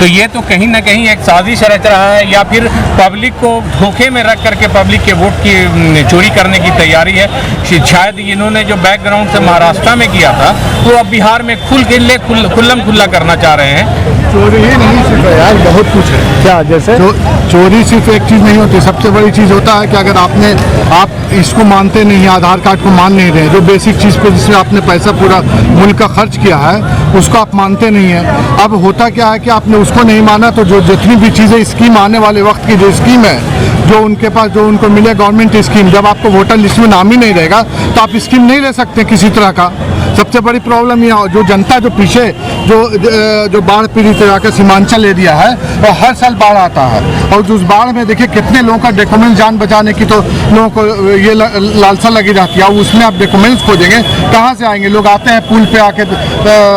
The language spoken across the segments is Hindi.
तो ये तो कहीं ना कहीं एक साजिश रच रहा है, या फिर पब्लिक को धोखे में रख करके पब्लिक के वोट की चोरी करने की तैयारी है। शायद इन्होंने जो बैकग्राउंड से महाराष्ट्र में किया था वो अब बिहार में खुल्लम खुल्ला करना चाह रहे हैं। चोरी ही नहीं सिर्फ है यार, बहुत कुछ है। क्या जैसे चोरी सिर्फ एक चीज़ नहीं होती, सबसे बड़ी चीज़ होता है कि अगर आप इसको मानते नहीं, आधार कार्ड को मान नहीं रहे, जो बेसिक चीज़ पे जिसमें आपने पैसा पूरा मुल्क का खर्च किया है उसको आप मानते नहीं है। अब होता क्या है कि आपने उसको नहीं माना, तो जो जितनी भी चीज़ें स्कीम आने वाले वक्त की जो स्कीम है, जो उनके पास जो उनको मिले गवर्नमेंट स्कीम, जब आपको वोटर लिस्ट में नाम ही नहीं रहेगा तो आप स्कीम नहीं ले सकते किसी तरह का। सबसे बड़ी प्रॉब्लम यह जो जनता जो पीछे जो बाढ़ पीड़ित इलाका सीमांचल एरिया है और हर साल बाढ़ आता है, और उस बाढ़ में देखिए कितने लोगों का डॉक्यूमेंट जान बचाने की तो लोगों को ये लालसा लगी जाती है। उसमें आप डॉक्यूमेंट्स खोजेंगे कहाँ से आएंगे? लोग आते हैं पुल पे आके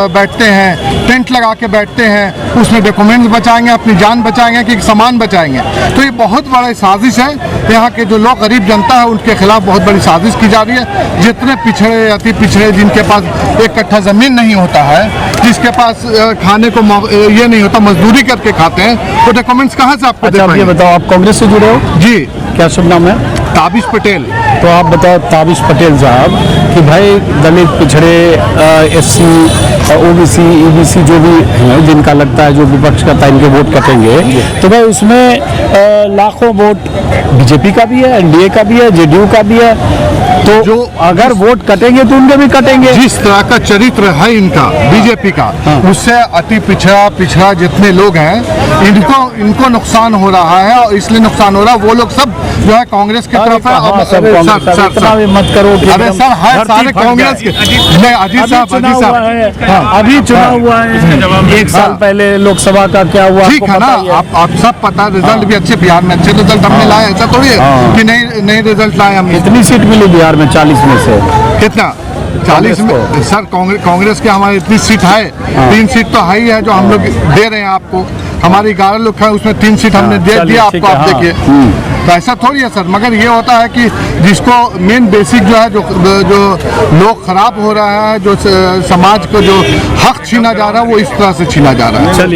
बैठते हैं, टेंट लगा के बैठते हैं, उसमें डॉक्यूमेंट्स बचाएंगे, अपनी जान बचाएंगे कि सामान बचाएंगे? तो ये बहुत बड़ा साजिश है। यहाँ के जो लोग गरीब जनता है उनके खिलाफ बहुत बड़ी साजिश की जा रही है। जितने पिछड़े अति पिछड़े जिनके पास एक कट्ठा ज़मीन नहीं होता है, जिसके पास खाने को ये नहीं होता, मजदूरी करके खाते हैं, तो डॉक्यूमेंट्स कहाँ से आपको दे पाएंगे? ये बताओ, आप कांग्रेस से जुड़े हो? जी। क्या शुभ नाम है? ताबिश पटेल। तो आप बताओ ताबिश पटेल साहब कि भाई दलित, पिछड़े, SC, OBC, EBC जो भी हैं जिनका लगता है जो विपक्ष करता है इनके वोट कटेंगे, तो भाई उसमें लाखों वोट बीजेपी का भी है, NDA का भी है, JDU का भी है, तो जो अगर वोट कटेंगे तो उनके भी कटेंगे। जिस तरह का चरित्र है इनका बीजेपी का, उससे अति पिछड़ा जितने लोग हैं इनको नुकसान हो रहा है, और इसलिए नुकसान हो रहा है। वो लोग सब जो है कांग्रेस की तरफ है। मत करो। अरे सर, हर सारे कांग्रेस के अजीत साहब अभी चुनाव हुआ है, 1 साल पहले लोकसभा का क्या हुआ? ठीक है ना, आप सब पता, रिजल्ट भी अच्छे, बिहार में अच्छे रिजल्ट हमने लाए, ऐसा थोड़ी है कि नहीं रिजल्ट लाए हम। कितनी सीट मिली बिहार में? 40 में से कितना? 40 में सर कांग्रेस के हमारी इतनी सीट है, 3 सीट तो है ही है जो हम लोग दे रहे हैं आपको। हमारी 11 लोग हैं, उसमें 3 सीट हमने दे दिया आपको। आप देखिए, तो ऐसा थोड़ी है सर। मगर ये होता है कि जिसको मेन बेसिक जो है, जो लोग खराब हो रहा है, जो समाज को जो हक छीना जा रहा है, वो इस तरह से छीना जा रहा है। चलिए।